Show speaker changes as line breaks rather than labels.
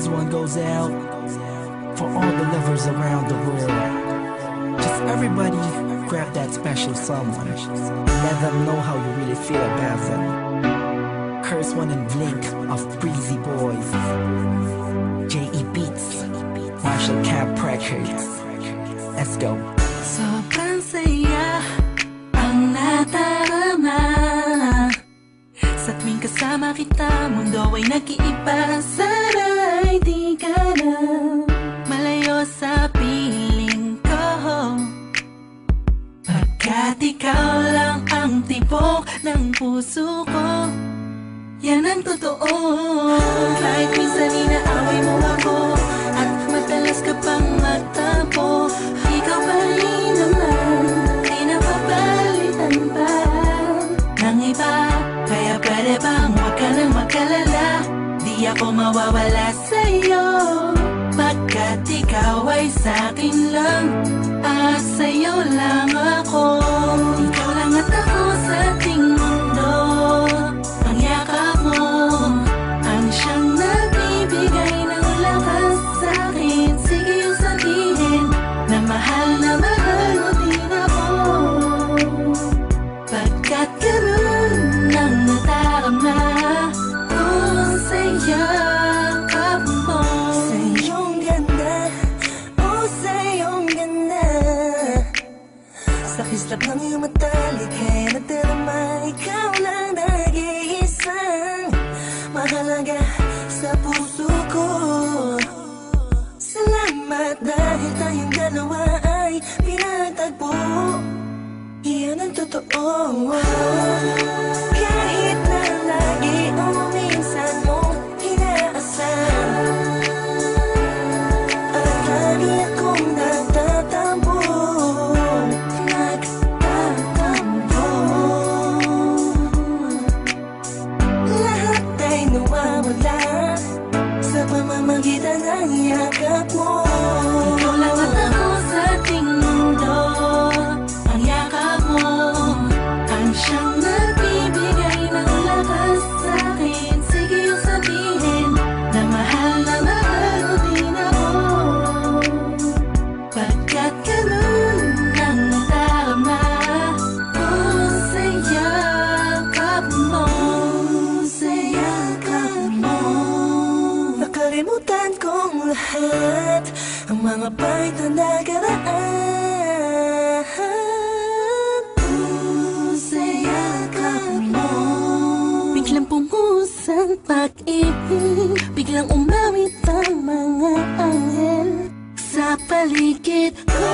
This one goes out for all the lovers around the world. Just everybody grab that special someone and let them know how you really feel about them. Curse One and Blink of Breezy Boys, J.E. Beats, Marshall Camp Records. Let's go.
Sobrang saya ang nadarama sa tuwing kasama kita. Mundo ay nag-iiba. Sana'y di ka na malayo sa piling ko, pagkat ikaw lang ang tibok ng puso ko. Yan ang totoo. Kahit minsan inaaway mo ako at madalas ka pang magtampo, ikaw pa rin naman, di napapalitan pa ng iba. Kaya pwede bang huwag ka nang mag-alala, di ako mawawala sa'yo, pagkat ikaw ay sa'kin lang at sa'yo lang ako. Ikaw lang at ako sa ating mundo. Ang yakap mo ang siyang nagbibigay ng lakas sa'kin. Sige yung sabihin na mahal mo din ako, pagkat ganun ang nadarama ko sa yakap mo.
Sa iyong ganda, oh sa iyong ganda, sa kislap ng iyong mata, lika'y nadarama. Ikaw lang nag-iisang mahalaga sa puso ko. Salamat dahil tayong dalawa ay pinagtagpo. Iyan ang totoo. Kahit na lagi o minsan mong inaasam, at lagi akong nagtatampo. Lahat ay nawawala sa pamamagitan ng yakap mo.
Ikaw lang at ako sa ating mundo. Ang yakap mo ang siyang nagbibigay ng lakas sa'kin. Sige yung sabihin na mahal mo din ako, pagkat ganun ang nadarama ko sa yakap mo. Sa yakap mo.
Nakalimutan kong lahat ang mga pahit na nakaraan.
Sa yakap mo. Biglang pumusang pag-ibig, biglang umawit ang mga anghel sa paligid ko.